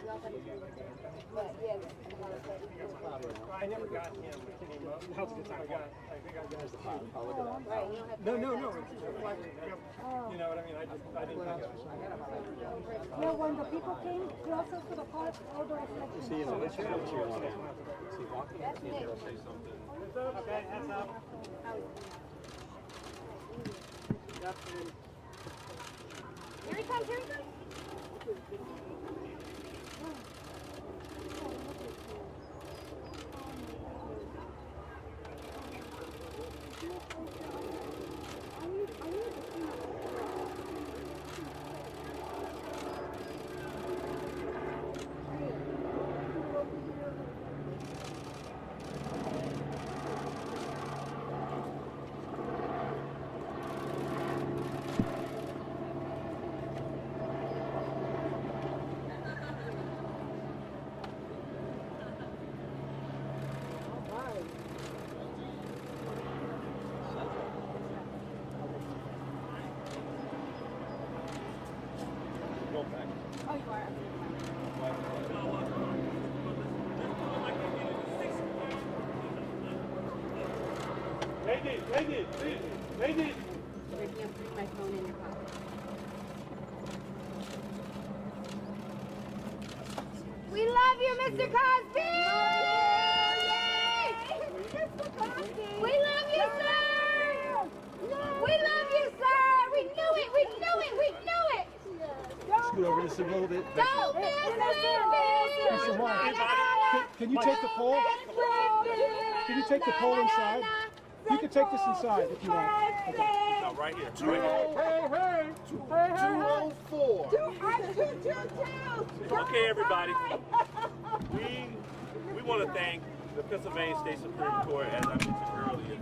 I never got him. That was a good time. I think I got his No. You know what I mean? I didn't think of it. Yeah, when the people came closer to the park, all the reflections. See, in the wheelchair, is he walking? Is he able to say something? Okay, hands up. Here he comes, here he comes. Ladies. You can't put my phone in your pocket. We love you, Mr. Cosby! Mr. Cosby! We love you, sir! We love you, sir! We knew it! We knew it! We knew it! Scoot over just a little bit. Don't miss Mr. Mark, can you take the pole? Can you take the pole inside? You can take this inside if you want. No, right here. Right here. 204. Okay, everybody. We want to thank the Pennsylvania State Supreme Court, as I mentioned earlier,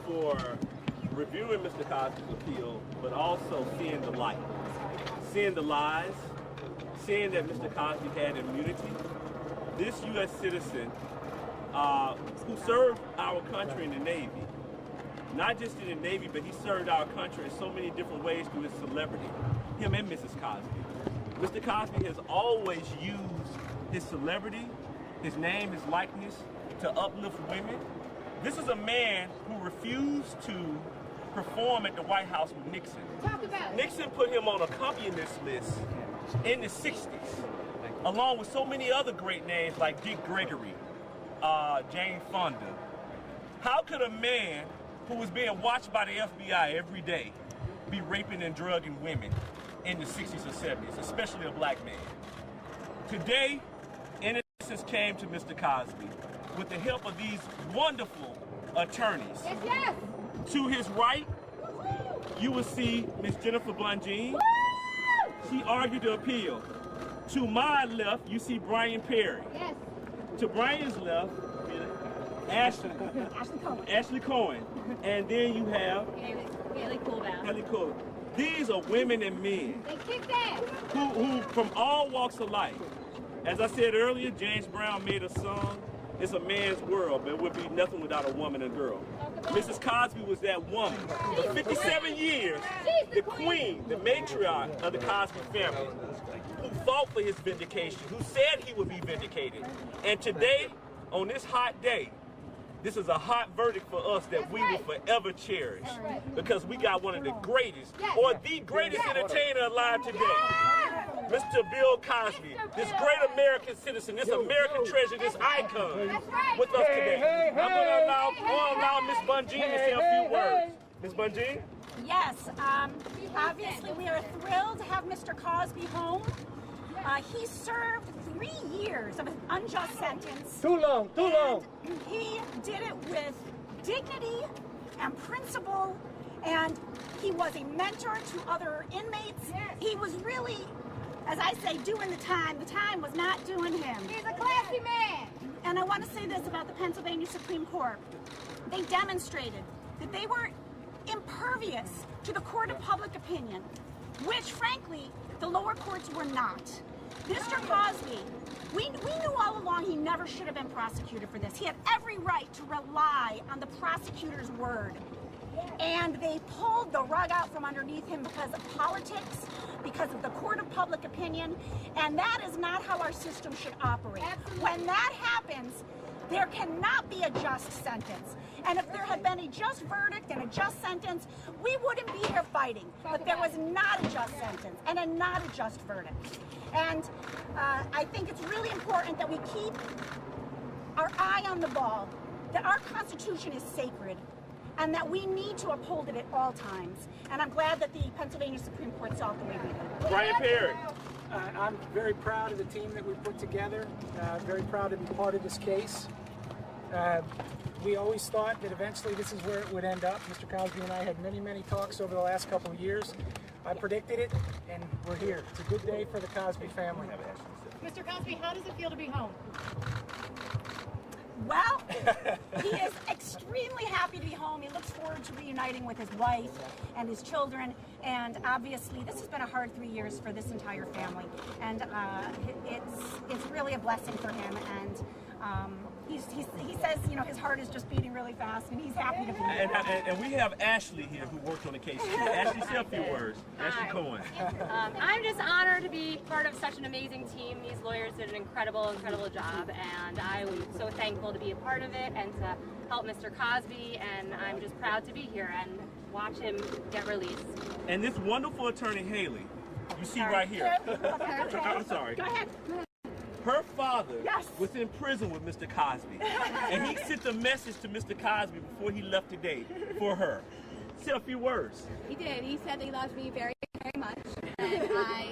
for reviewing Mr. Cosby's appeal, but also seeing the light, seeing the lies, seeing that Mr. Cosby had immunity. This U.S. citizen who served our country in the Navy, not just in the Navy, but he served our country in so many different ways through his celebrity, him and Mrs. Cosby. Mr. Cosby has always used his celebrity, his name, his likeness, to uplift women. This is a man who refused to perform at the White House with Nixon. Talk about it. Nixon put him on a accompanist list in the 60s, along with so many other great names like Dick Gregory, Jane Fonda. How could a man who was being watched by the FBI every day be raping and drugging women in the 60s or 70s, especially a black man? Today, innocence came to Mr. Cosby with the help of these wonderful attorneys. Yes, yes. To his right, you will see Ms. Jennifer Blungeen. She argued the appeal. To my left, you see Brian Perry. Yes. To Brian's left, Ashley Cohen. And then you have Haley Coolbaugh. These are women and men They kicked ass. who from all walks of life. As I said earlier, James Brown made a song, it's a man's world, but it would be nothing without a woman and girl. Mrs. Cosby was that woman. For 57 years, the queen, the matriarch of the Cosby family, who fought for his vindication, who said he would be vindicated. And today, on this hot day, this is a hot verdict for us that we will forever cherish, because we got one of the greatest, or the greatest entertainer alive today. Mr. Bill Cosby, this great American citizen, this American treasure, this icon with us today. I'm going to allow Ms. Blungeen to say a few words. Ms. Blungeen? Yes, obviously we are thrilled to have Mr. Cosby home. He served 3 years of an unjust sentence. Too long. He did it with dignity and principle, and he was a mentor to other inmates. Yes. He was really, as I say, doing the time. The time was not doing him. He's a classy man. And I want to say this about the Pennsylvania Supreme Court. They demonstrated that they were impervious to the court of public opinion, which, frankly, the lower courts were not. Mr. Cosby, we knew all along he never should have been prosecuted for this. He had every right to rely on the prosecutor's word. And they pulled the rug out from underneath him because of politics, because of the court of public opinion, and that is not how our system should operate. When that happens, there cannot be a just sentence. And if there had been a just verdict and a just sentence, we wouldn't be here fighting. But there was not a just sentence and not a just verdict. And I think it's really important that we keep our eye on the ball, that our Constitution is sacred, and that we need to uphold it at all times. And I'm glad that the Pennsylvania Supreme Court saw it the way we did. Brian Perry. I'm very proud of the team that we put together, very proud to be part of this case. We always thought that eventually this is where it would end up. Mr. Cosby and I had many, many talks over the last couple of years. I predicted it, and we're here. It's a good day for the Cosby family. Mr. Cosby, how does it feel to be home? Well, he is extremely happy to be home. He looks forward to reuniting with his wife and his children. And obviously, this has been a hard 3 years for this entire family. And it's really a blessing for him. And he says, you know, his heart is just beating really fast, and he's happy to be here. And we have Ashley here who worked on the case. Ashley, say a few words. Ashley Cohen. I'm just honored to be part of such an amazing team. These lawyers did an incredible job, and I'm so thankful to be a part of it and to help Mr. Cosby, and I'm just proud to be here and watch him get released. And this wonderful attorney, Haley, you see right here. I'm sorry. Go ahead. Her father Yes. was in prison with Mr. Cosby, and he sent a message to Mr. Cosby before he left today for her. Say a few words. He did. He said that he loves me very, very much. And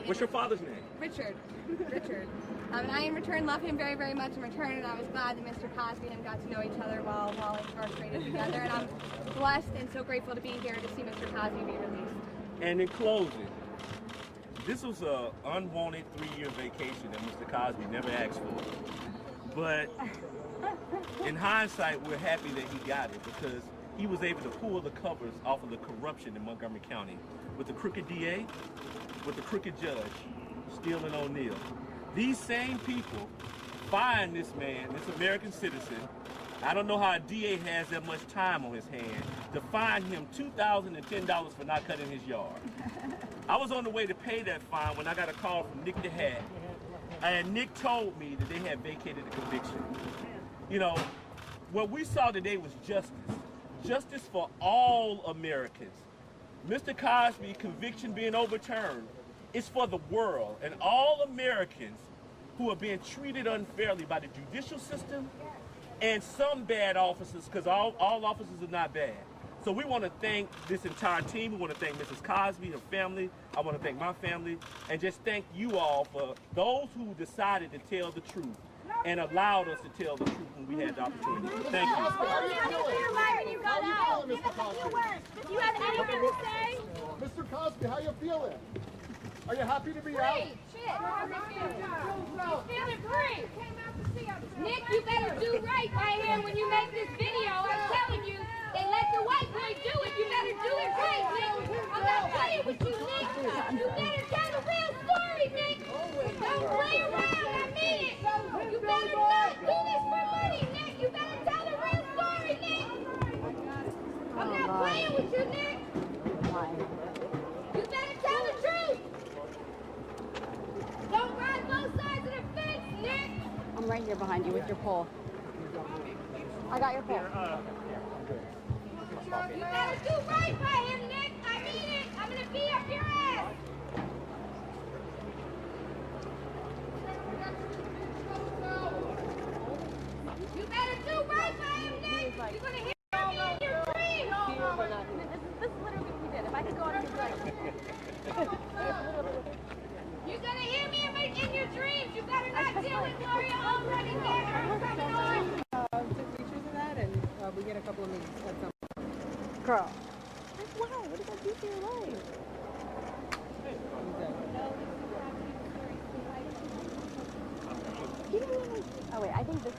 What's your father's name? Richard. And I in return love him very, very much in return, and I was glad that Mr. Cosby and him got to know each other while incarcerated together, and I'm blessed and so grateful to be here to see Mr. Cosby be released. And in closing, this was an unwanted 3-year vacation that Mr. Cosby never asked for. But in hindsight, we're happy that he got it because he was able to pull the covers off of the corruption in Montgomery County with the crooked DA, with the crooked judge, Steele and O'Neill. These same people find this man, this American citizen. I don't know how a DA has that much time on his hand to fine him $2,010 for not cutting his yard. I was on the way to pay that fine when I got a call from Nick DeHatt, and Nick told me that they had vacated the conviction. You know, what we saw today was justice. Justice for all Americans. Mr. Cosby's conviction being overturned is for the world and all Americans who are being treated unfairly by the judicial system and some bad officers, because all officers are not bad. So we want to thank this entire team. We want to thank Mrs. Cosby, her family. I want to thank my family, and just thank you all for those who decided to tell the truth and allowed us to tell the truth when we had the opportunity. Thank you. Do you have anything to say? Mr. Cosby, how you feeling? Are you happy to be out? Shit. He's feeling great. Nick, you better do right by him when you make this video. I'm telling you, they let the white boy do it. You better do it right, Nick. I'm not playing with you, Nick. You better tell the real story, Nick. Don't play around. I mean it. You better not do this for money, Nick. You better tell the real story, Nick. I'm not playing with you, Nick. You better tell the truth. Don't ride both sides of the fence, Nick. I'm right here behind you with your pole. I got your pole. You better do right by him, Nick. I mean it. I'm gonna be up your ass. You better do right by him, Nick. You're gonna hear me in your dreams. This is literally what we did. If I could go on his leg. You're gonna hear me in your dreams. You better not deal with Gloria already there. I'm coming on. Took pictures of that, and we get a couple of minutes. That's all. Girl. Why? What did that do to your life? Oh wait, I think this is